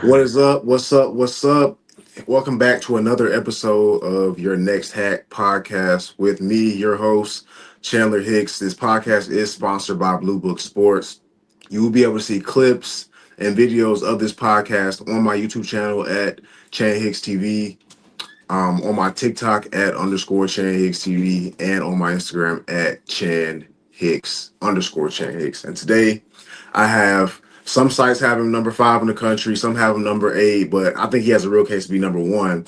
What is up? What's up? What's up? Welcome back to another episode of your Next Hack podcast with me, your host, Chandler Hicks. This podcast is sponsored by Blue Book Sports. You will be able to see clips and videos of this podcast on my YouTube channel at Chan Hicks TV, on my TikTok at underscore Chan Hicks TV, and on my Instagram at Chan Hicks underscore Chan Hicks. And today I have some sites have him number 5 in the country, some have him number 8, but I think he has a real case to be number 1.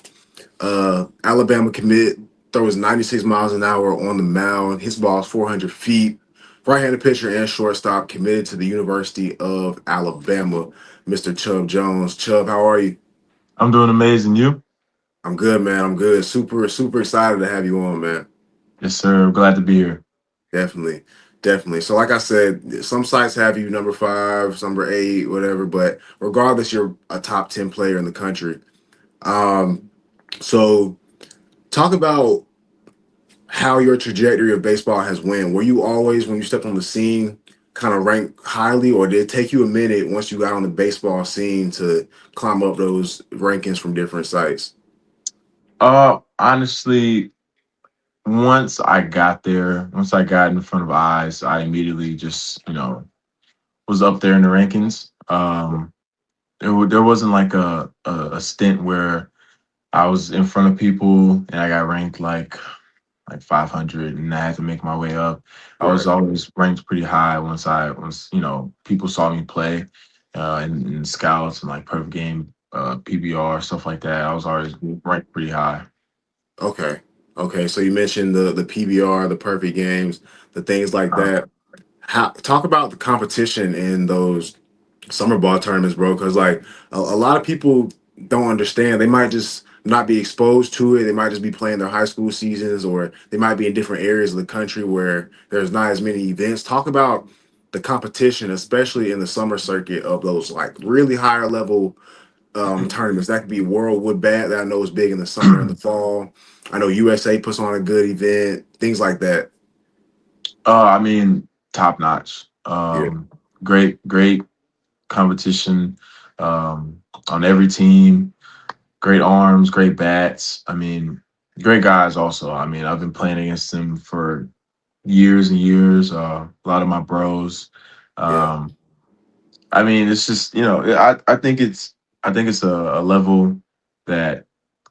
Alabama commit throws 96 miles an hour on the mound. His ball is 400 feet. Right-handed pitcher and shortstop committed to the University of Alabama, Mr. Chubb Jones. Chubb, how are you? I'm doing amazing. You? I'm good, man. I'm good. Super, super excited to have you on, man. Yes, sir. I'm glad to be here. Definitely. Definitely. So, like I said, some sites have you number 5, number 8, whatever, but regardless, you're a top 10 player in the country. Um, so talk about how your trajectory of baseball has went. Were you always, when you stepped on the scene, kind of ranked highly, or did it take you a minute once you got on the baseball scene to climb up those rankings from different sites? Honestly, once I got in front of eyes, I immediately just, was up there in the rankings. There wasn't like a stint where I was in front of people and I got ranked like 500 and I had to make my way up. I was Right. always ranked pretty high once people saw me play, in scouts and like perfect game, PBR stuff like that. I was always ranked pretty high. Okay. Okay. So you mentioned the PBR, the perfect games, the things like Uh, that. How talk about the competition in those summer ball tournaments, bro? Because like a lot of people don't understand. They might just not be exposed to it. They might just be playing their high school seasons, or they might be in different areas of the country where there's not as many events. Talk about the competition, especially in the summer circuit of those like really higher level tournaments. That could be World Wood Bat that I know is big in the summer and the fall. I know USA puts on a good event, things like that. I mean, top notch. Yeah, Great competition, on every team. Great arms, great bats. I mean, great guys also. I mean, I've been playing against them for years and years. A lot of my bros. yeah, Um, I mean, it's just I think it's a level that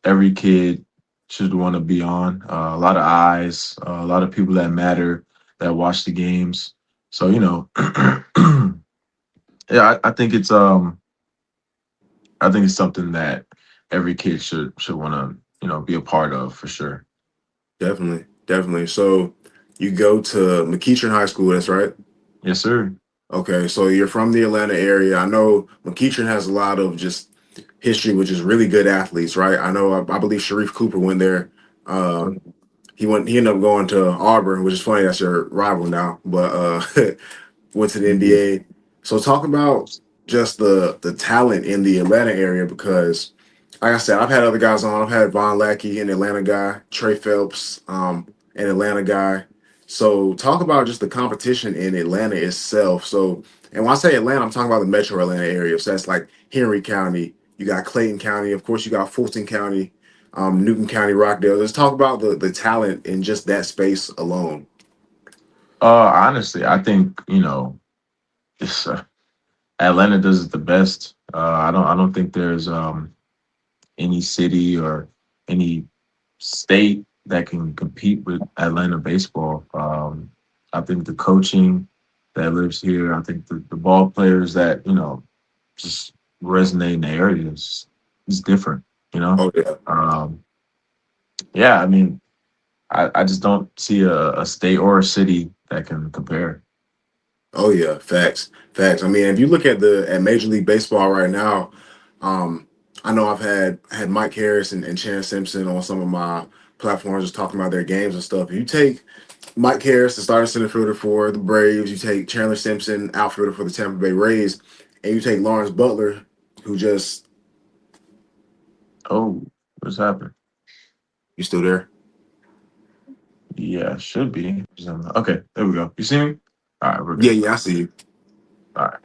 every kid should want to be on. A lot of eyes, a lot of people that matter that watch the games. So yeah, I think it's something that every kid should want to be a part of for sure. definitely, definitely. So you go to McEachern High School, that's right. Yes, sir. Okay, so you're from the Atlanta area. I know McEachern has a lot of just history with just really good athletes, right? I know, I believe Sharif Cooper went there. Um, he ended up going to Auburn, which is funny. That's your rival now, but went to the Mhm. NBA. So talk about just the talent in the Atlanta area because, like I said, I've had other guys on. I've had Von Lackey, an Atlanta guy, Trey Phelps, an Atlanta guy. So talk about just the competition in Atlanta itself. So, and when I say Atlanta, I'm talking about the Metro Atlanta area. So that's like Henry County. You got Clayton County, of course. You got Fulton County, Newton County, Rockdale. Let's talk about the talent in just that space alone. Honestly, I think it's, Atlanta does it the best. I don't think there's any city or any state that can compete with Atlanta baseball. I think the coaching that lives here, I think the ball players that, just resonate in the area is different, you know? Oh yeah. Um, yeah, I mean, I just don't see a state or a city that can compare. Oh yeah, facts, facts. I mean, if you look at the at Major League Baseball right now, um, I know I've had Mike Harris and Chance Simpson on some of my platforms just talking about their games and stuff. If you take Mike Harris, the starting center fielder for the Braves, you take Chandler Simpson, outfielder for the Tampa Bay Rays, and you take Lawrence Butler, who just Oh, what's happened? you still there? Yeah, should be. Okay, there we go. You see me? All right, we're Yeah, good. yeah, I see you. All right.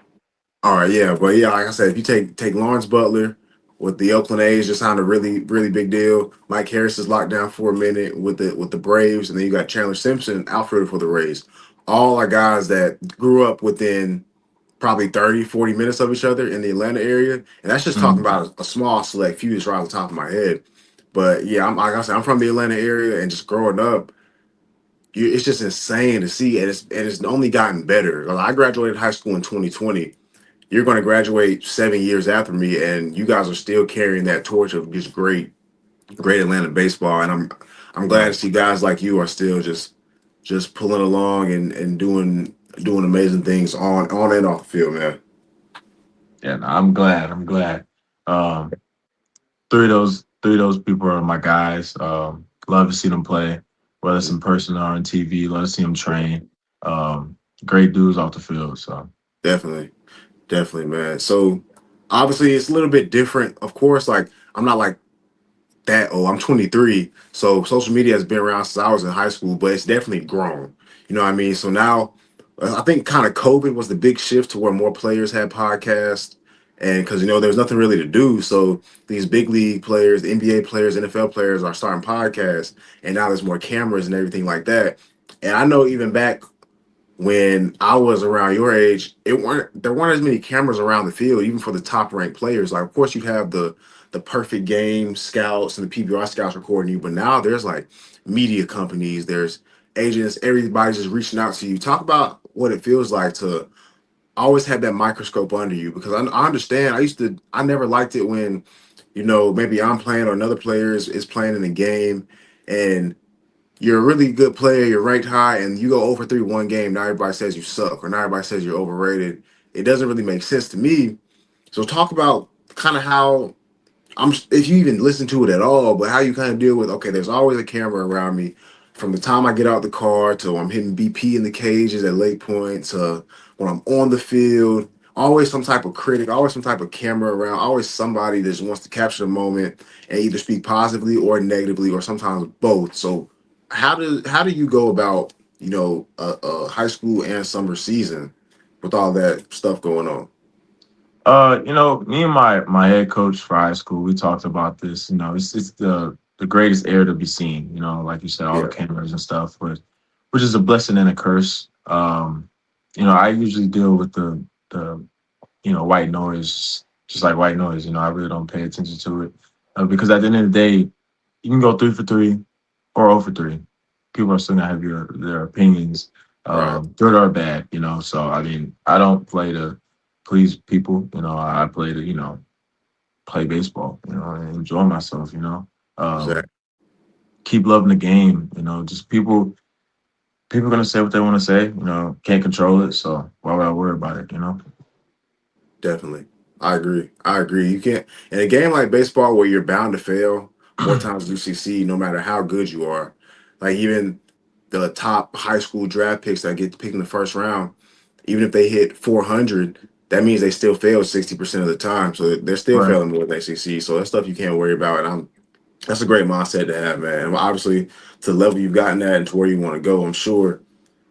All right, yeah, but yeah, like I said, if you take Lawrence Butler with the Oakland A's, just signed a really big deal. Mike Harris is locked down for a minute with the Braves, and then you got Chandler Simpson, outfielder for the Rays. All are guys that grew up within probably 30, 40 minutes of each other in the Atlanta area, and that's just talking Mm, about a small select few, just right off the top of my head. But yeah, I'm like I said, I'm from the Atlanta area, and just growing up, it's just insane to see, and it's only gotten better. Like, I graduated high school in 2020. You're going to graduate 7 years after me, and you guys are still carrying that torch of just great Atlanta baseball. And I'm glad to right. see guys like you are still just pulling along and doing amazing things on and off the field, man. Yeah, no, I'm glad. I'm glad. Um, three of those people are my guys. Love to see them play, whether it's in person or on TV. Love to see them train. Um, Great dudes off the field. So Definitely, definitely, man. So obviously it's a little bit different. Of course, like I'm not like that old. I'm 23, so social media has been around since I was in high school, but it's definitely grown. You know what I mean? So now, I think kind of COVID was the big shift to where more players had podcasts, and because there's nothing really to do, so these big league players, NBA players, NFL players are starting podcasts, and now there's more cameras and everything like that. And I know even back when I was around your age, it weren't there weren't as many cameras around the field, even for the top ranked players. Like, of course, you'd have the perfect game scouts and the PBR scouts recording you, but now there's like media companies, there's agents, everybody's just reaching out to you. Talk about what it feels like to always have that microscope under you, because I understand. I never liked it when, maybe I'm playing or another player is playing in a game, and you're a really good player, you're ranked high, and you go over 3 one game. Now everybody says you suck, or now everybody says you're overrated. It doesn't really make sense to me. So talk about kind of how if you even listen to it at all, but how you kind of deal with, okay, there's always a camera around me from the time I get out the car to I'm hitting BP in the cages at late points to when I'm on the field. Always some type of critic, always some type of camera around, always somebody that just wants to capture the moment and either speak positively or negatively, or sometimes both. So how do you go about a high school and summer season with all that stuff going on? Me and my head coach for high school, we talked about this. It's the greatest air to be seen. Like you said, all the Yeah, cameras and stuff, but which is a blessing and a curse. I usually deal with the white noise, just like white noise. I really don't pay attention to it because at the end of the day, you can go 3 for 3 or 0 for 3. People are still gonna have their opinions, right, good or bad. So I mean, I don't play to please people. I play to play baseball. And enjoy myself. Um, exactly, Keep loving the game. Just people are gonna say what they want to say. Can't control it, so why would I worry about it? definitely. I agree. I agree. You can't in a game like baseball where you're bound to fail more times than you succeed, no matter how good you are. Like, even the top high school draft picks that get picked in the first round, even if they hit 400, that means they still fail 60% of the time. So they're still Right. failing more than they succeed. So that's stuff you can't worry about. And that's a great mindset to have, man. And obviously, to the level you've gotten at and to where you want to go, I'm sure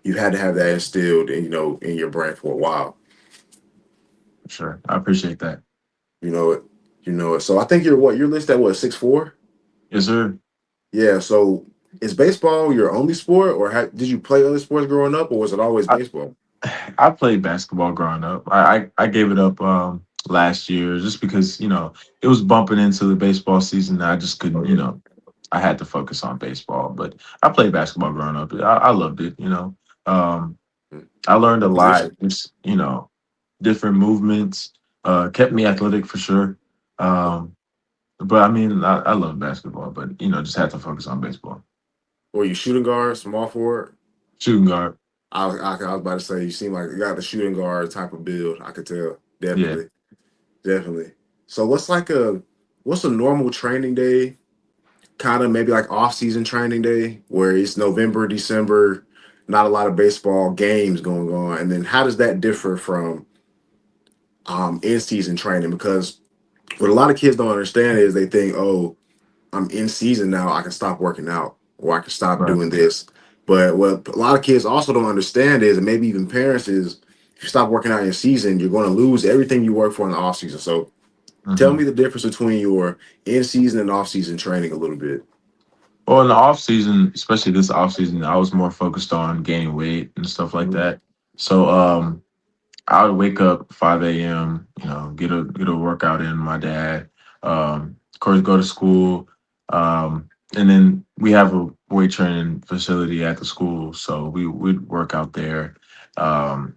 you had to have that instilled in your brain for a while. Sure. I appreciate that. You know it. You know it. So I think you're listed at what, 6'4"? Yes, sir. Yeah. So is baseball your only sport, or did you play other sports growing up, or was it always I, baseball? I played basketball growing up. I gave it up last year just because, it was bumping into the baseball season. And I just couldn't, Oh yeah. I had to focus on baseball. But I played basketball growing up. I loved it. Um, Mm. I learned a What lot, position? just, different movements, kept me athletic for sure. Um, but I mean, I love basketball, but, just had to focus on baseball. Were you shooting guard, small forward? Shooting guard. I was about to say you seem like you got the shooting guard type of build. I could tell. Yeah. Definitely, definitely. So what's a normal training day? Kind of maybe like off season training day where it's November, December, not a lot of baseball games going on, and then how does that differ from in season training? Because what a lot of kids don't understand is they think, oh, I'm in season now, I can stop working out or I can stop Right. doing this. But what a lot of kids also don't understand is, and maybe even parents is, if you stop working out in season, you're going to lose everything you work for in the off season. So tell me Hmm. the difference between your in season and off season training a little bit. Well, in the off season, especially this off season, I was more focused on gaining weight and stuff like Mhm. that. So I would wake up 5 a.m. Get a workout in. My dad, of course, go to school, and then we have a weight training facility at the school, so we'd work out there. Um,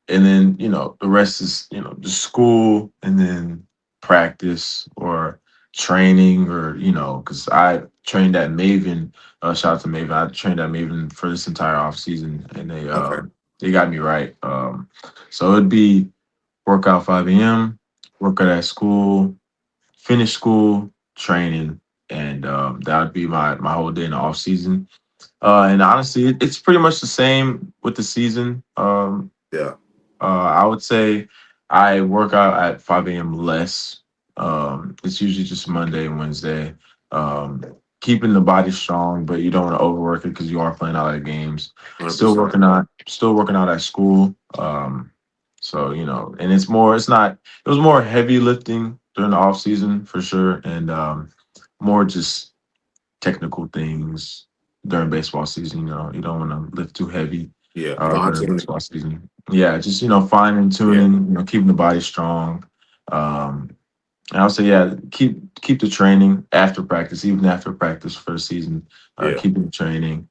and then the rest is just school and then practice or training or because I trained at Maven. Shout out to Maven. I trained at Maven for this entire off season, and Okay. they got me right. So it'd be workout 5 a.m., workout at school, finish school, training, and that would be my whole day in the off season. And honestly, it's pretty much the same with the season. Yeah. I would say I work out at 5 a.m. less. It's usually just Monday and Wednesday. Um, Keeping the body strong, but you don't want to overwork it because you are playing a lot of games. 100%. Still working out at school. So and it's not. It was more heavy lifting during the off season for sure, and more just technical things during baseball season. You don't want to lift too heavy Yeah. during Fontaine. baseball season. Yeah, just fine and Yeah. tuning. Keeping the body strong. Um, and I'll say, yeah, keep the training after practice, even after practice for the season. Yeah. Keeping the training,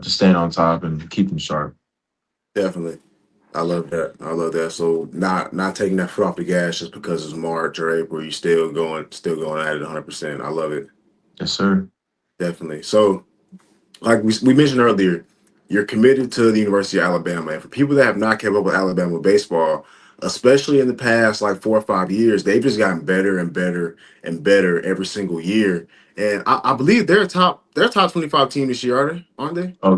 just staying on top and keeping sharp. Definitely. I love that. I love that. So not taking that foot off the gas just because it's March or April. You still going at it 100%. I love it. Yes, sir. Definitely. So like we mentioned earlier, you're committed to the University of Alabama. And for people that have not kept up with Alabama baseball, especially in the past like 4 or 5 years, they've just gotten better and better and better every single year. And I believe they're a top 25 team this year, are they? Aren't they? Oh,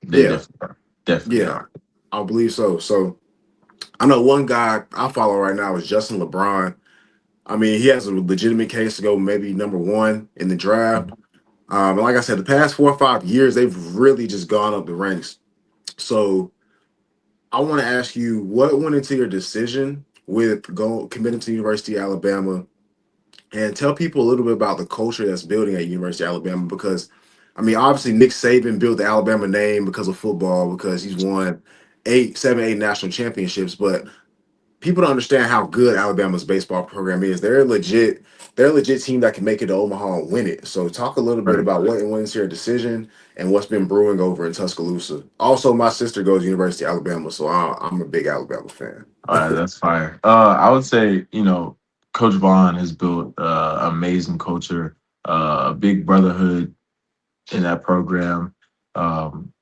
they Yeah. definitely are. Definitely Yeah. are. I believe so. So I know one guy I follow right now is Justin LeBron. I mean, he has a legitimate case to go maybe number one in the draft. And like I said, the past 4 or 5 years, they've really just gone up the ranks. So I want to ask you, what went into your decision with committing to the University of Alabama, and tell people a little bit about the culture that's building at University of Alabama. Because, I mean, obviously Nick Saban built the Alabama name because of football, because he's won 8 national championships. But people don't understand how good Alabama's baseball program is. They're a legit team that can make it to Omaha and win it. So talk a little bit Right. about what went into your decision and what's been brewing over in Tuscaloosa. Also, my sister goes to University of Alabama, so I'm a big Alabama fan. All right, that's fire. I would say, Coach Vaughn has built amazing culture, a big brotherhood in that program.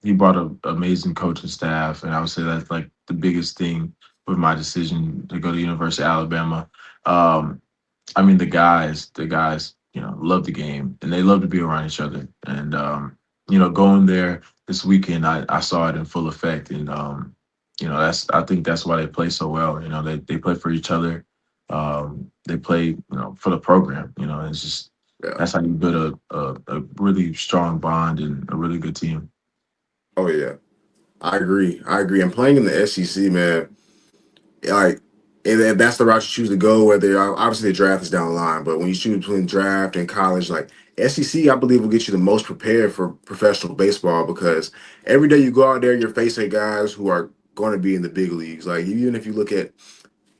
He brought an amazing coaching staff, and I would say that's like the biggest thing with my decision to go to University of Alabama. Um, I mean, the guys, love the game and they love to be around each other. And going there this weekend, I saw it in full effect. And that's I think that's why they play so well. They play for each other. They play, for the program. It's just Yeah. that's how you build a really strong bond and a really good team. Oh yeah. I agree. I agree. And playing in the SEC, man, like if that's the route you choose to go, whether obviously the draft is down the line, but when you choose between draft and college, like SEC, I believe will get you the most prepared for professional baseball, because every day you go out there, you're facing guys who are going to be in the big leagues. Like even if you look at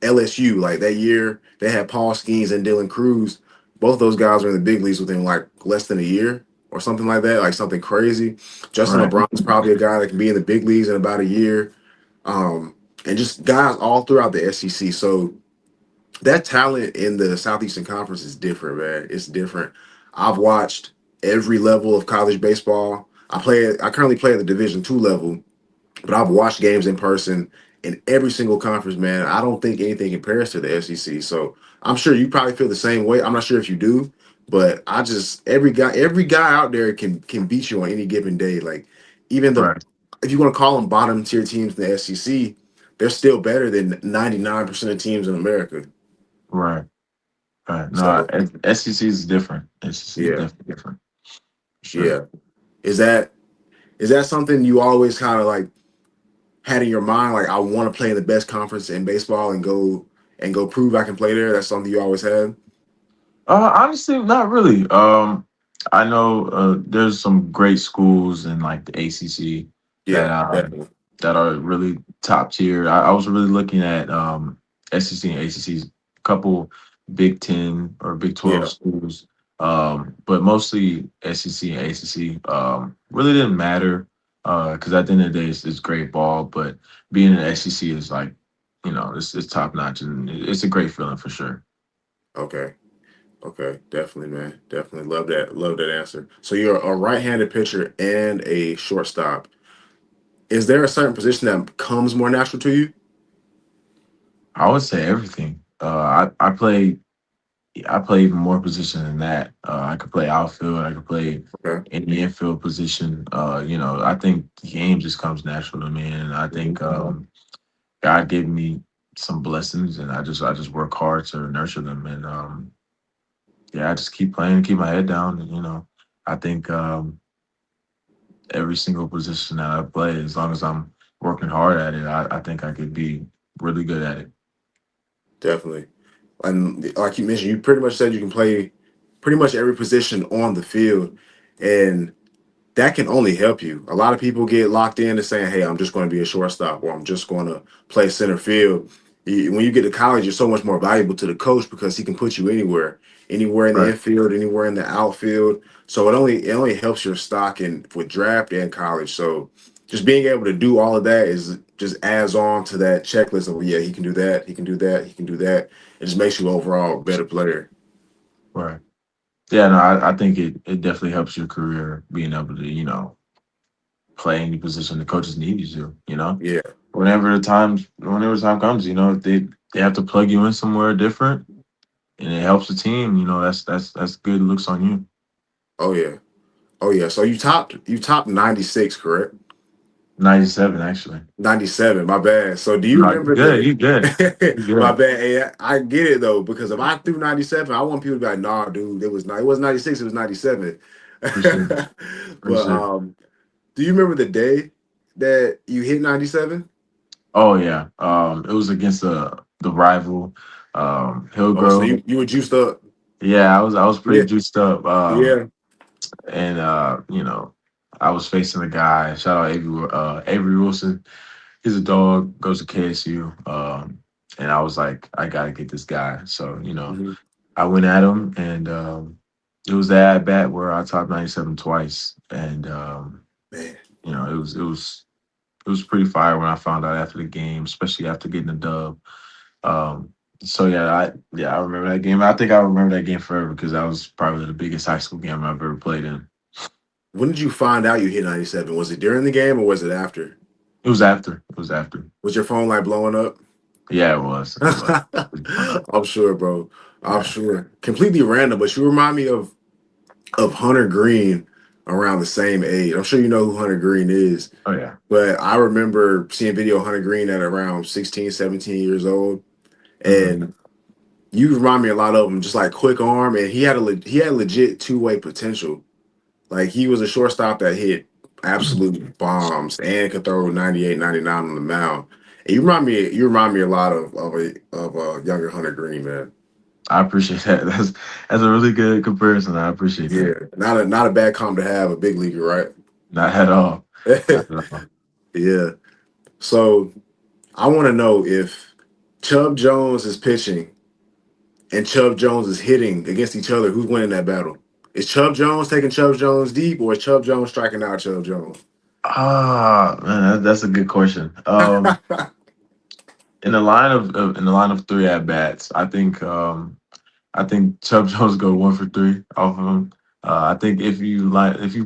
LSU, like that year they had Paul Skeens and Dylan Cruz. Both those guys were in the big leagues within like less than a year or something like that, like something crazy. Justin Right, LeBron is probably a guy that can be in the big leagues in about a year, and just guys all throughout the SEC. So that talent in the Southeastern Conference is different, man. It's different. I've watched every level of college baseball. I currently play at the Division II level, but I've watched games in person in every single conference, man. I don't think anything compares to the SEC. So I'm sure you probably feel the same way. I'm not sure if you do, but I just every guy out there can beat you on any given day. Like even the right, if you want to call them bottom tier teams in the SEC, they're still better than 99% of teams in America. right, right. No, So SEC is different. SEC is yeah, definitely different. For sure. yeah. Is that is that something you always kind of like? had in your mind like I want to play in the best conference in baseball and go prove I can play there? That's something you always had. Honestly, not really. I know there's some great schools in like the ACC that Yeah, definitely. that are really top tier. I was really looking at SEC and ACC's couple Big Ten or Big 12 Yeah. schools, but mostly SEC and ACC. Really didn't matter because at the end of the day, it's great ball. But being in the SEC is like, it's top notch and it's a great feeling for sure. Okay. Okay. Definitely, man. Definitely love that. Love that answer. So you're a right-handed pitcher and a shortstop. Is there a certain position that comes more natural to you? I would say everything. I play even more position than that. I could play outfield. I could play Okay. any infield position. I think the game just comes natural to me, and I Mhm. think God gave me some blessings, and I just work hard to nurture them, and yeah, I just keep playing, keep my head down, and I think every single position that I play, as long as I'm working hard at it, I think I could be really good at it. Definitely. And like you mentioned, you pretty much said you can play pretty much every position on the field. And that can only help you. A lot of people get locked into saying, "Hey, I'm just going to be a shortstop, or I'm just going to play center field." When you get to college, you're so much more valuable to the coach because he can put you anywhere, anywhere in the Right. infield, anywhere in the outfield. So it only helps your stock in with draft and college. So just being able to do all of that is just adds on to that checklist of, yeah, he can do that, he can do that, he can do that. It just makes you overall a better player. Right. Yeah, no, I think it definitely helps your career being able to, play any position the coaches need you to, Yeah. whenever the time comes, they have to plug you in somewhere different and it helps the team, that's good looks on you. Oh yeah. Oh yeah. So you topped 96, correct? 97 actually. 97, my bad. So do you No, you remember good, the you good. You my good. bad. Hey, I get it though, because if I threw 97, I want people to be like, nah, dude, it was 96, it was 97. For sure. For But sure. do you remember the day that you hit 97? Oh yeah. It was against the rival Oh, so Hillgrove. you were juiced up. Yeah, I was pretty Yeah, juiced up. yeah. And I was facing a guy, shout out Avery Wilson. He's a dog, goes to KSU. And I was like, I gotta get this guy. So, Hmm. I went at him and it was that at bat where I topped 97 twice. And Man, it was pretty fire when I found out after the game, especially after getting the dub. Um so I remember that game. I think I remember that game forever because that was probably the biggest high school game I've ever played in. when did you find out you hit 97? Was it during the game or was it after? It was after. It was after. Was your phone like blowing up? Yeah, it was. It was. I'm sure, bro. I'm Yeah. sure. Completely random, but you remind me of Hunter Green around the same age. I'm sure you know who Hunter Green is, Oh yeah. but I remember seeing video of Hunter Green at around 16, 17 years old, Hmm. and you remind me a lot of him. Just like quick arm, and he had legit two-way potential. Like he was a shortstop that hit absolute bombs and could throw 98, 99 on the mound. And you remind me a lot of a younger Hunter Green, man. I appreciate that. That's a really good comparison. I appreciate Yeah, that. not a bad comp to have, a big leaguer, right? Not at all. Not at all. Yeah. So I want to know if Chubb Jones is pitching and Chubb Jones is hitting against each other, who's winning that battle? Is Chubb Jones taking Chubb Jones deep, or is Chubb Jones striking out Chubb Jones? Ah, man, that's a good question. In the line of three at bats, I think Chubb Jones go 1 for 3 off of him. I think if you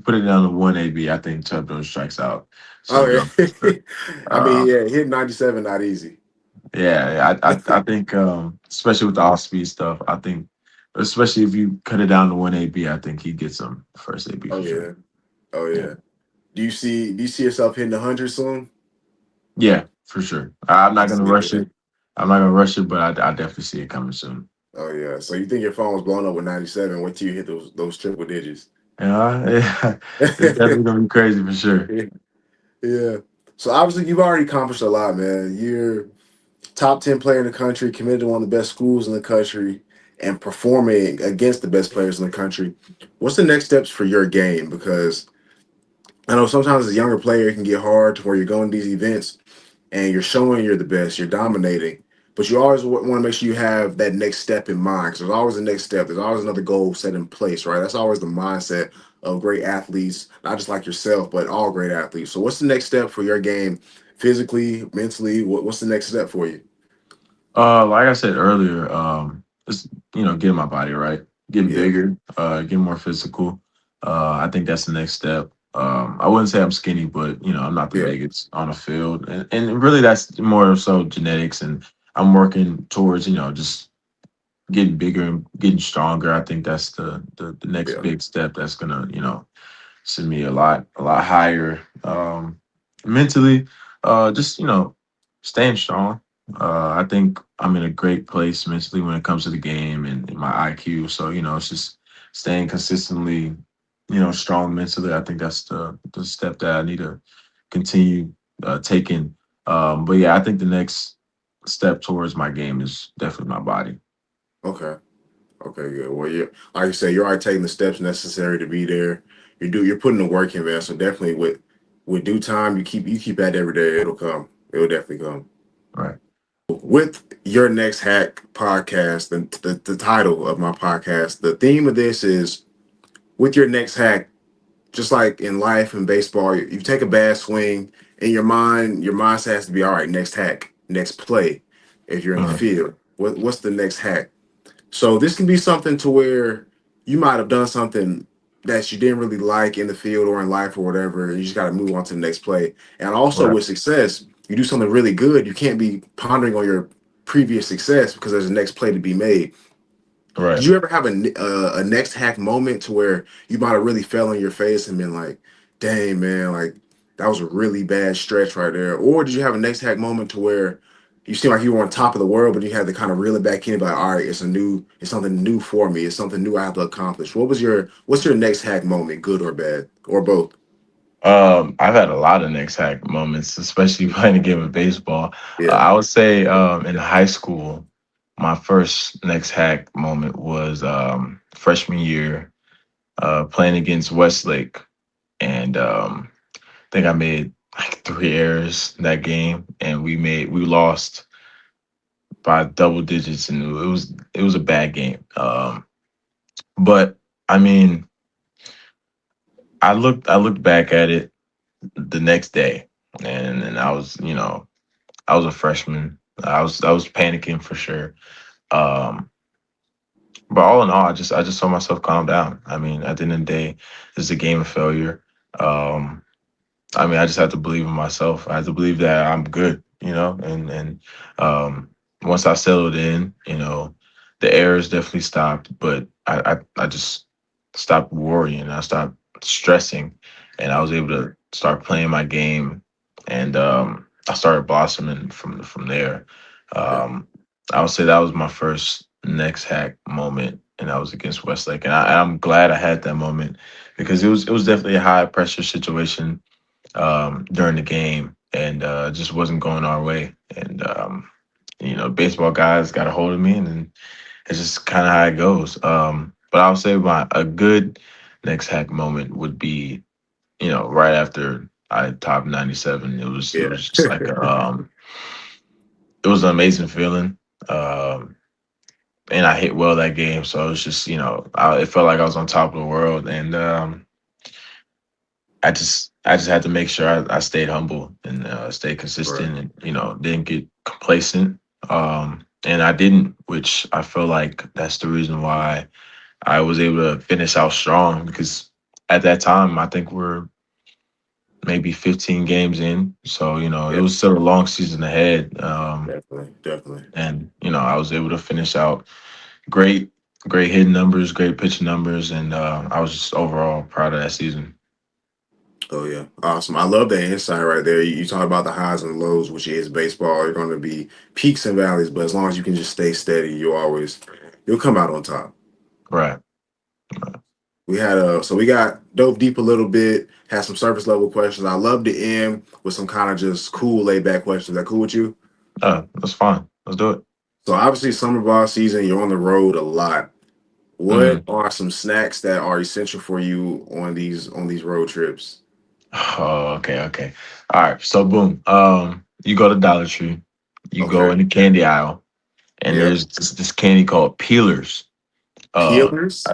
put it down to one AB, I think Chubb Jones strikes out Chubb Jones. Okay. I mean, Uh, yeah, hitting 97 not easy. yeah, I think especially with the off speed stuff, I think especially if you cut it down to one AB, I think he gets him first AB Oh for sure. yeah. Oh Yeah, yeah. Do you see yourself hitting 100 soon? yeah, for sure. I'm I not gonna see it, rush man. it. I'm not gonna rush it, but I definitely see it coming soon. Oh yeah. So you think your phone was blowing up with 97? Wait till you hit those triple digits. Yeah, yeah, it's definitely gonna be crazy for sure. Yeah. So obviously you've already accomplished a lot, man. You're top 10 player in the country, committed to one of the best schools in the country, and performing against the best players in the country. What's the next steps for your game? Because I know sometimes as a younger player, it can get hard to where you're going to these events and you're showing you're the best, you're dominating, but you always want to make sure you have that next step in mind. Because there's always a next step. There's always another goal set in place, right? That's always the mindset of great athletes, not just like yourself, but all great athletes. So, what's the next step for your game, physically, mentally? What's the next step for you? Like I said earlier, just getting my body right, getting Yeah, bigger, getting more physical. I think that's the next step. I wouldn't say I'm skinny, but I'm not the yeah, biggest on the field, and really that's more so genetics. And I'm working towards just getting bigger and getting stronger. I think that's the next yeah. big step that's gonna send me a lot higher mentally. Just staying strong. I think I'm in a great place mentally when it comes to the game and my IQ. So it's just staying consistently strong mentally. I think that's the step that I need to continue taking. But yeah, I think the next step towards my game is definitely my body. Okay, okay, good. Well, yeah, like you say, you're already taking the steps necessary to be there. You're putting the work in, man. So definitely with due time, you keep at it every day. It'll come. It'll definitely come. Right. With your next hack podcast, the title of my podcast, the theme of this is with your next hack, just like in life and baseball, you take a bad swing in your mindset has to be all right, next hack, next play. If you're in the Mhm. field, what's the next hack? So this can be something to where you might have done something that you didn't really like in the field or in life or whatever. And you just got to move on to the next play. And also Right. with success, you do something really good. You can't be pondering on your previous success because there's a next play to be made. Did Right. you ever have a next hack moment to where you might have really fell on your face and been like, "Dang man, like that was a really bad stretch right there"? Or did you have a next hack moment to where you seem like you were on top of the world, but you had to kind of reel it back in and be like, "All right, it's something new for me. It's something new I have to accomplish." What's your next hack moment, good or bad, or both? I've had a lot of next hack moments, especially playing a game of baseball. Yeah, I would say in high school, my first next hack moment was freshman year, playing against Westlake, and I think I made like 3 errors that game, and we lost by double digits, and it was a bad game. But I mean, I looked back at it the next day, and I was a freshman. I was panicking for sure. Um, but all in all, I just saw myself calm down. I mean, at the end of the day, it's a game of failure. Um, I mean, I just have to believe in myself. I have to believe that I'm good, and um, once I settled in, the errors definitely stopped, but I just stopped worrying. I stopped stressing, and I was able to start playing my game, and I started blossoming from there. yeah, Um, I would say that was my first next hack moment, and that was against Westlake, and I'm glad I had that moment because it was definitely a high pressure situation during the game, and just wasn't going our way. And baseball guys got a hold of me, and then it's just kind of how it goes. But I would say my a good next hack moment would be right after I topped 97. It yeah, was just like it was an amazing feeling. And I hit well that game, so it was just it felt like I was on top of the world, and I just had to make sure I stayed humble and stayed right, consistent and didn't get complacent. And I didn't, which I feel like that's the reason why I was able to finish out strong because at that time I think we're maybe 15 games in, so it yeah, was still a long season ahead. definitely, definitely. And I was able to finish out great, great hitting numbers, great pitching numbers, and I was just overall proud of that season. Oh yeah, awesome. I love that insight right there. You talk about the highs and lows, which is baseball. You're going to be peaks and valleys, but as long as you can just stay steady, you'll come out on top. Right. We had so we got dove deep a little bit, had some surface level questions. I love to end with some kind of just cool, laid back questions. That cool with you? That's fine. Let's do it. So obviously, summer ball season, you're on the road a lot. What Hmm. are some snacks that are essential for you on these road trips? Oh, okay, okay. All right. So boom. You go to Dollar Tree, you go Okay. in the candy aisle, and Yep. there's this candy called Peelers. Uh, Peelers.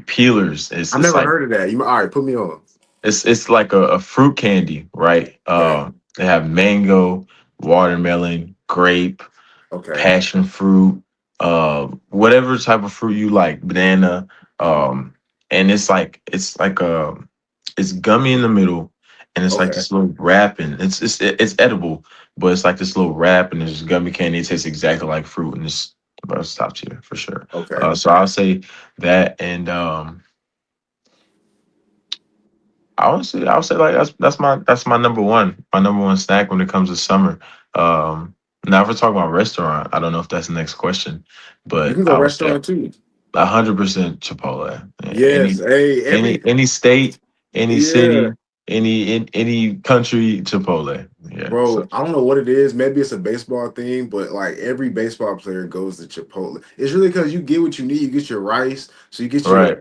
Peelers. It's I've it's never like heard of that. You all right? Put me on. it's like a fruit candy, right? Okay. They have mango, watermelon, grape, Okay. passion fruit, whatever type of fruit you like, banana. Um, and it's gummy in the middle, and it's like Okay. this little wrapping. It's edible, but it's like this little wrap, and it's gummy candy. It tastes exactly like fruit, and it's but it's top tier for sure. Okay. So I'll say that, and I'll say like that's my number one snack when it comes to summer. Um, Now if we're talking about restaurant, I don't know if that's the next question, You but can go I would say restaurant too. 100% Chipotle. Yes. Hey, every Any state, any yeah. city, any country, Chipotle. Yeah. So Bro, I don't know what it is. Maybe it's a baseball thing, but like every baseball player goes to Chipotle. It's really because you get what you need. You get your rice, so you get right.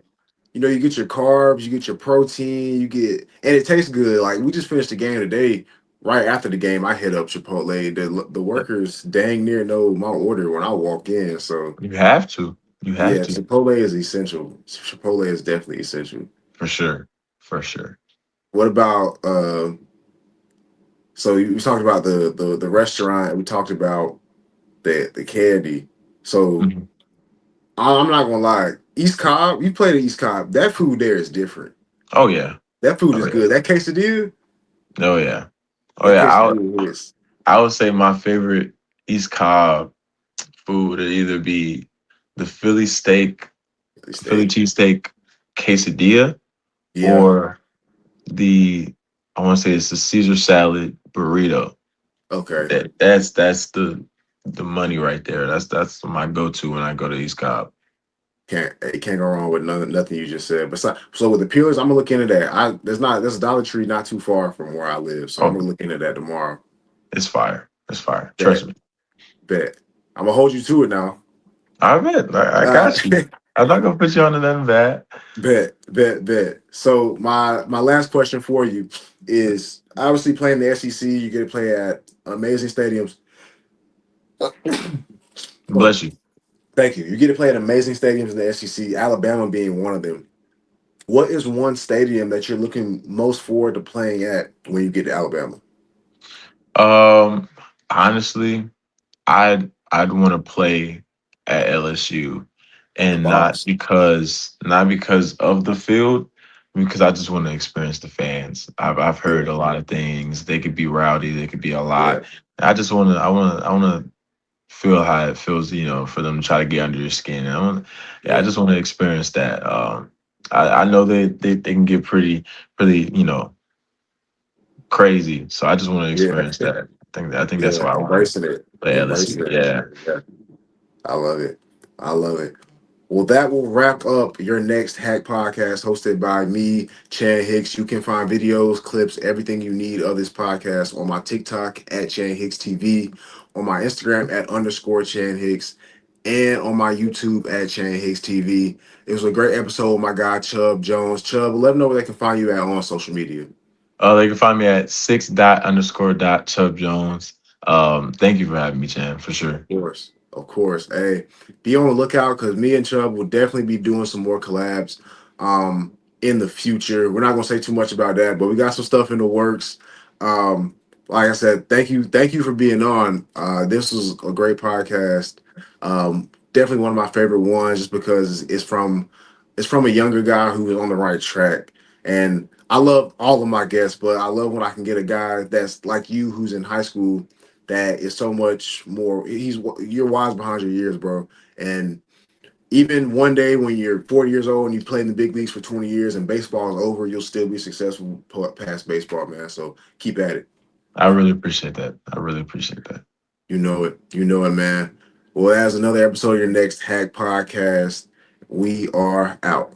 your, you get your carbs, you get your protein, you get, and it tastes good. Like we just finished the game today. Right after the game, I hit up Chipotle. The workers dang near know my order when I walk in. So You have to. You have yeah, to Chipotle is essential. Chipotle is definitely essential. for sure. For sure. What about so we talked about the restaurant. We talked about the candy. So Mhm. I'm not gonna lie, East Cobb. You played at East Cobb. That food there is different. Oh yeah. That food Oh is yeah. good. That quesadilla, Oh yeah. Oh that yeah. quesadilla is. I would say my favorite East Cobb food would either be the Philly Steak. cheesesteak quesadilla, Yeah. or the I want to say it's the Caesar salad burrito. Okay. That's the money right there. That's my go to when I go to East Cobb. Can't go wrong with nothing you just said. But so with the peelers, I'm gonna look into that. There's a Dollar Tree not too far from where I live, so I'm Oh, gonna look into that tomorrow. it's fire. It's fire. Trust Bet, me. bet. I'm gonna hold you to it now. I bet. I Uh, got you. I'm not gonna put you on to nothing bad. bet. So my last question for you is obviously playing the SEC, you get to play at amazing stadiums. Oh, Bless you. thank you. You get to play at amazing stadiums in the SEC, Alabama being one of them. What is one stadium that you're looking most forward to playing at when you get to Alabama? Um, Honestly, I'd want to play at LSU, The and boss. not because of the field, because I just want to experience the fans. I've heard Yeah, a lot of things. They could be rowdy. They could be a yeah, lot. I want to feel how it feels. For them to try to get under your skin. I yeah, just want to experience that. I know they can get pretty crazy. So I just want to yeah, experience that. I think that's yeah. why I want to Embracing it, play LSU. embracing it. Yeah. Yeah, I love it. I love it. Well, that will wrap up your next Hack podcast hosted by me, Chan Hicks. You can find videos, clips, everything you need of this podcast on my TikTok at Chan Hicks TV, on my Instagram at underscore Chan Hicks, and on my YouTube at Chan Hicks TV. It was a great episode with my guy, Chubb Jones. Chubb, let them know where they can find you at on social media. They can find me at 6 dot underscore dot Chubb Jones. Thank you for having me, Chan, for sure. Course, of course. Hey, be on the lookout because me and Chubb will definitely be doing some more collabs in the future. We're not gonna say too much about that, but we got some stuff in the works. Um, like I said, thank you for being on. This was a great podcast. Definitely one of my favorite ones, just because it's from a younger guy who is on the right track. And I love all of my guests, but I love when I can get a guy that's like you, who's in high school, that is so much more. You're wise behind your years, bro. And even one day when you're 40 years old and you play in the big leagues for 20 years and baseball is over, you'll still be successful past baseball, man. So keep at it. I really appreciate that. I really appreciate that. You know it. You know it, man. Well, as another episode of your next Hack podcast, we are out.